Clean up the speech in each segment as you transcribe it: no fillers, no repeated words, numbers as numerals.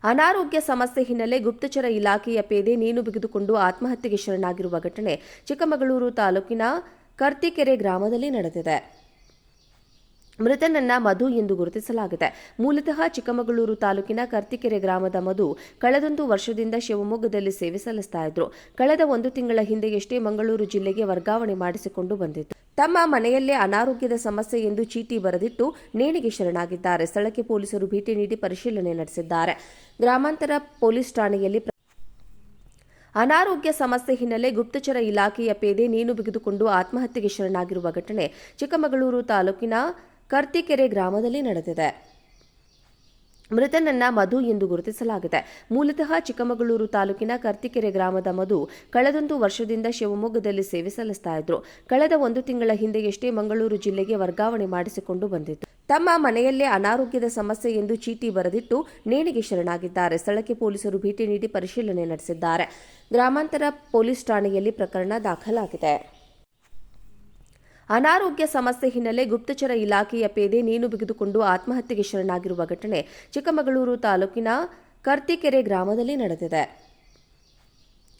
ಅನಾರೋಗ್ಯ ಸಮಸ್ಯೆ ಹಿನ್ನೆಲೆ ಗುಪ್ತಚರ ಇಲಾಖೆಯ ಪೇದೆ ನೇಣು ಬಿಗಿದುಕೊಂಡು ಆತ್ಮಹತ್ಯೆಗೆ ಶರಣಾಗಿರುವ ಘಟನೆ ಚಿಕ್ಕಮಗಳೂರು ತಾಲೂಕಿನ ಕರ್ತಿಕೆರೆ ಗ್ರಾಮದಲ್ಲಿ ನಡೆದಿದೆ. ಮೃತನನ್ನ ಮಧು ಎಂದು ಗುರುತಿಸಲಾಗಿದೆ. ಮೂಲತಃ ಚಿಕ್ಕಮಗಳೂರು ತಾಲೂಕಿನ ಕರ್ತಿಕೆರೆ ಗ್ರಾಮದ ಮಧು ಕಳೆದೊಂದು ವರ್ಷದಿಂದ ಶಿವಮೊಗ್ಗದಲ್ಲಿ ಸೇವೆ ಸಲ್ಲಿಸ್ತಾ ಇದ್ರು. ಕಳೆದ 1 ತಿಂಗಳ ಹಿಂದೆಯಷ್ಟೇ ಮಂಗಳೂರು ಜಿಲ್ಲೆಗೆ ವರ್ಗಾವಣೆ ಮಾಡಿಸಿಕೊಂಡು ಬಂದಿತ್ತು. ತಮ್ಮ ಮನೆಯಲ್ಲೇ ಅನಾರೋಗ್ಯದ ಸಮಸ್ಯೆ ಎಂದು ಚೀಟಿ ಬರೆದಿಟ್ಟು ನೇಣಿಗೆ ಶರಣಾಗಿದ್ದಾರೆ. ಸ್ಥಳಕ್ಕೆ ಪೊಲೀಸರು ಭೇಟಿ ನೀಡಿ ಪರಿಶೀಲನೆ ನಡೆಸಿದ್ದಾರೆ. ಗ್ರಾಮಾಂತರ ಪೊಲೀಸ್ ಠಾಣೆಯಲ್ಲಿ ಅನಾರೋಗ್ಯ ಸಮಸ್ಯೆ ಹಿನ್ನೆಲೆ ಗುಪ್ತಚರ ಇಲಾಖೆಯ ಪೇದೆ ನೇಣು ಬಿಗಿದುಕೊಂಡು ಆತ್ಮಹತ್ಯೆಗೆ ಶರಣಾಗಿರುವ ಘಟನೆ ಚಿಕ್ಕಮಗಳೂರು ತಾಲೂಕಿನ ಕರ್ತಿಕೆರೆ ಗ್ರಾಮದಲ್ಲಿ ನಡೆದಿದೆ. ಮೃತನನ್ನ ಮಧು ಎಂದು ಗುರುತಿಸಲಾಗಿದೆ. ಮೂಲತಃ ಚಿಕ್ಕಮಗಳೂರು ತಾಲೂಕಿನ ಕರ್ತಿಕೆರೆ ಗ್ರಾಮದ ಮಧು ಕಳೆದೊಂದು ವರ್ಷದಿಂದ ಶಿವಮೊಗ್ಗದಲ್ಲಿ ಸೇವೆ ಸಲ್ಲಿಸ್ತಾ ಇದ್ರು. ಕಳೆದ 1 ತಿಂಗಳ ಹಿಂದೆಯಷ್ಟೇ ಮಂಗಳೂರು ಜಿಲ್ಲೆಗೆ ವರ್ಗಾವಣೆ ಮಾಡಿಸಿಕೊಂಡು ಬಂದಿತ್ತು. ತಮ್ಮ ಮನೆಯಲ್ಲೇ ಅನಾರೋಗ್ಯದ ಸಮಸ್ಯೆ ಎಂದು ಚೀಟಿ ಬರೆದಿಟ್ಟು ನೇಣಿಗೆ ಶರಣಾಗಿದ್ದಾರೆ. ಸ್ಥಳಕ್ಕೆ ಪೊಲೀಸರು ಭೇಟಿ ನೀಡಿ ಪರಿಶೀಲನೆ ನಡೆಸಿದ್ದಾರೆ. ಗ್ರಾಮಾಂತರ ಪೊಲೀಸ್ ಠಾಣೆಯಲ್ಲಿ ಪ್ರಕರಣ ದಾಖಲಾಗಿದೆ. ಅನಾರೋಗ್ಯ ಸಮಸ್ಯೆ ಹಿನ್ನೆಲೆ ಗುಪ್ತಚರ ಇಲಾಖೆಯ ಪೇದೆ ನೇಣು ಬಿಗಿದುಕೊಂಡು ಆತ್ಮಹತ್ಯೆಗೆ ಶರಣಾಗಿರುವ ಘಟನೆ ಚಿಕ್ಕಮಗಳೂರು ತಾಲೂಕಿನ ಕರ್ತಿಕೆರೆ ಗ್ರಾಮದಲ್ಲಿ ನಡೆದಿದೆ.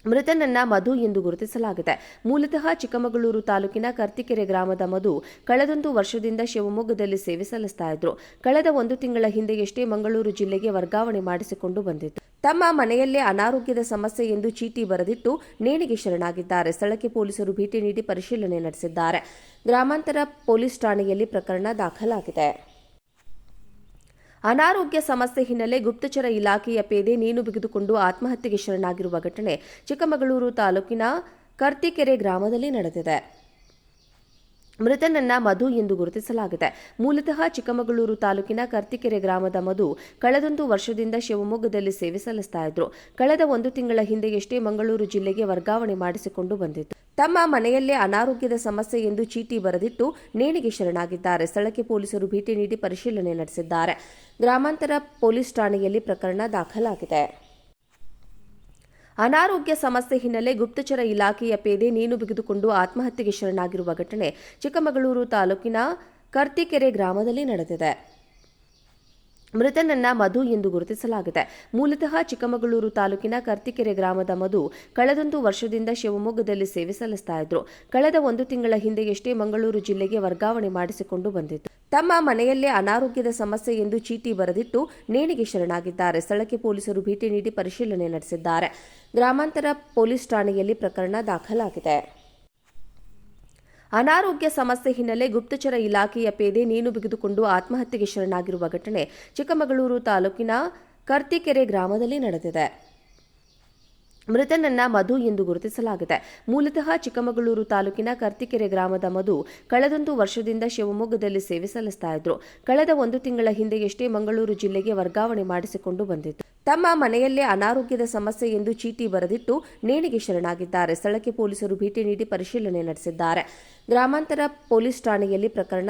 ಮೃತನನ್ನ ಮಧು ಎಂದು ಗುರುತಿಸಲಾಗಿದೆ. ಮೂಲತಃ ಚಿಕ್ಕಮಗಳೂರು ತಾಲೂಕಿನ ಕರ್ತಿಕೆರೆ ಗ್ರಾಮದ ಮಧು ಕಳೆದೊಂದು ವರ್ಷದಿಂದ ಶಿವಮೊಗ್ಗದಲ್ಲಿ ಸೇವೆ ಸಲ್ಲಿಸ್ತಾ ಇದ್ರು. ಕಳೆದ 1 ತಿಂಗಳ ಹಿಂದೆಯಷ್ಟೇ ಮಂಗಳೂರು ಜಿಲ್ಲೆಗೆ ವರ್ಗಾವಣೆ ಮಾಡಿಸಿಕೊಂಡು ಬಂದಿತ್ತು. ತಮ್ಮ ಮನೆಯಲ್ಲೇ ಅನಾರೋಗ್ಯದ ಸಮಸ್ಯೆ ಎಂದು ಚೀಟಿ ಬರೆದಿಟ್ಟು ನೇಣಿಗೆ ಶರಣಾಗಿದ್ದಾರೆ. ಸ್ಥಳಕ್ಕೆ ಪೊಲೀಸರು ಭೇಟಿ ನೀಡಿ ಪರಿಶೀಲನೆ ನಡೆಸಿದ್ದಾರೆ. ಗ್ರಾಮಾಂತರ ಪೊಲೀಸ್ ಠಾಣೆಯಲ್ಲಿ ಪ್ರಕರಣ ದಾಖಲಾಗಿದೆ. ಅನಾರೋಗ್ಯ ಸಮಸ್ಯೆ ಹಿನ್ನೆಲೆ ಗುಪ್ತಚರ ಇಲಾಖೆಯ ಪೇದೆ ನೇಣು ಬಿಗಿದುಕೊಂಡು ಆತ್ಮಹತ್ಯೆಗೆ ಶರಣಾಗಿರುವ ಘಟನೆ ಚಿಕ್ಕಮಗಳೂರು ತಾಲೂಕಿನ ಕರ್ತಿಕೆರೆ ಗ್ರಾಮದಲ್ಲಿ ನಡೆದಿದೆ. ಮೃತನನ್ನ ಮಧು ಎಂದು ಗುರುತಿಸಲಾಗಿದೆ. ಮೂಲತಃ ಚಿಕ್ಕಮಗಳೂರು ತಾಲೂಕಿನ ಕರ್ತಿಕೆರೆ ಗ್ರಾಮದ ಮಧು ಕಳೆದೊಂದು ವರ್ಷದಿಂದ ಶಿವಮೊಗ್ಗದಲ್ಲಿ ಸೇವೆ ಸಲ್ಲಿಸ್ತಾ ಇದ್ರು. ಕಳೆದ 1 ತಿಂಗಳ ಹಿಂದೆಯಷ್ಟೇ ಮಂಗಳೂರು ಜಿಲ್ಲೆಗೆ ವರ್ಗಾವಣೆ ಮಾಡಿಸಿಕೊಂಡು ಬಂದಿತ್ತು. ತಮ್ಮ ಮನೆಯಲ್ಲೇ ಅನಾರೋಗ್ಯದ ಸಮಸ್ಯೆ ಎಂದು ಚೀಟಿ ಬರೆದಿಟ್ಟು ನೇಣಿಗೆ ಶರಣಾಗಿದ್ದಾರೆ. ಸ್ಥಳಕ್ಕೆ ಪೊಲೀಸರು ಭೇಟಿ ನೀಡಿ ಪರಿಶೀಲನೆ ನಡೆಸಿದ್ದಾರೆ. ಗ್ರಾಮಾಂತರ ಪೊಲೀಸ್ ಠಾಣೆಯಲ್ಲಿ ಪ್ರಕರಣ ದಾಖಲಾಗಿದೆ. ಅನಾರೋಗ್ಯ ಸಮಸ್ಯೆ ಹಿನ್ನೆಲೆ ಗುಪ್ತಚರ ಇಲಾಖೆಯ ಪೇದೆ ನೇಣು ಬಿಗಿದುಕೊಂಡು ಆತ್ಮಹತ್ಯೆಗೆ ಶರಣಾಗಿರುವ ಘಟನೆ ಚಿಕ್ಕಮಗಳೂರು ತಾಲೂಕಿನ ಕರ್ತಿಕೆರೆ ಗ್ರಾಮದಲ್ಲಿ ನಡೆದಿದೆ. ಮೃತನನ್ನ ಮಧು ಎಂದು ಗುರುತಿಸಲಾಗಿದೆ. ಮೂಲತಃ ಚಿಕ್ಕಮಗಳೂರು ತಾಲೂಕಿನ ಕರ್ತಿಕೆರೆ ಗ್ರಾಮದ ಮಧು ಕಳೆದೊಂದು ವರ್ಷದಿಂದ ಶಿವಮೊಗ್ಗದಲ್ಲಿ ಸೇವೆ ಸಲ್ಲಿಸ್ತಾ ಇದ್ರು. ಕಳೆದ 1 ತಿಂಗಳ ಹಿಂದೆಯಷ್ಟೇ ಮಂಗಳೂರು ಜಿಲ್ಲೆಗೆ ವರ್ಗಾವಣೆ ಮಾಡಿಸಿಕೊಂಡು ಬಂದಿತ್ತು. ತಮ್ಮ ಮನೆಯಲ್ಲೇ ಅನಾರೋಗ್ಯದ ಸಮಸ್ಯೆ ಎಂದು ಚೀಟಿ ಬರೆದಿಟ್ಟು ನೇಣಿಗೆ ಶರಣಾಗಿದ್ದಾರೆ. ಸ್ಥಳಕ್ಕೆ ಪೊಲೀಸರು ಭೇಟಿ ನೀಡಿ ಪರಿಶೀಲನೆ ನಡೆಸಿದ್ದಾರೆ. ಗ್ರಾಮಾಂತರ ಪೊಲೀಸ್ ಠಾಣೆಯಲ್ಲಿ ಪ್ರಕರಣ ದಾಖಲಾಗಿದೆ. ಅನಾರೋಗ್ಯ ಸಮಸ್ಯೆ ಹಿನ್ನೆಲೆ ಗುಪ್ತಚರ ಇಲಾಖೆಯ ಪೇದೆ ನೇಣು ಬಿಗಿದುಕೊಂಡು ಆತ್ಮಹತ್ಯೆಗೆ ಶರಣಾಗಿರುವ ಘಟನೆ ಚಿಕ್ಕಮಗಳೂರು ತಾಲೂಕಿನ ಕರ್ತಿಕೆರೆ ಗ್ರಾಮದಲ್ಲಿ ನಡೆದಿದೆ. ಮೃತನನ್ನ ಮಧು ಎಂದು ಗುರುತಿಸಲಾಗಿದೆ. ಮೂಲತಃ ಚಿಕ್ಕಮಗಳೂರು ತಾಲೂಕಿನ ಕರ್ತಿಕೆರೆ ಗ್ರಾಮದ ಮಧು ಕಳೆದೊಂದು ವರ್ಷದಿಂದ ಶಿವಮೊಗ್ಗದಲ್ಲಿ ಸೇವೆ ಸಲ್ಲಿಸ್ತಾ ಇದ್ರು. ಕಳೆದ 1 ತಿಂಗಳ ಹಿಂದೆಯಷ್ಟೇ ಮಂಗಳೂರು ಜಿಲ್ಲೆಗೆ ವರ್ಗಾವಣೆ ಮಾಡಿಸಿಕೊಂಡು ಬಂದಿತ್ತು. ತಮ್ಮ ಮನೆಯಲ್ಲೇ ಅನಾರೋಗ್ಯದ ಸಮಸ್ಯೆ ಎಂದು ಚೀಟಿ ಬರೆದಿಟ್ಟು ನೇಣಿಗೆ ಶರಣಾಗಿದ್ದಾರೆ. ಸ್ಥಳಕ್ಕೆ ಪೊಲೀಸರು ಭೇಟಿ ನೀಡಿ ಪರಿಶೀಲನೆ ನಡೆಸಿದ್ದಾರೆ. ಗ್ರಾಮಾಂತರ ಪೊಲೀಸ್ ಠಾಣೆಯಲ್ಲಿ ಪ್ರಕರಣ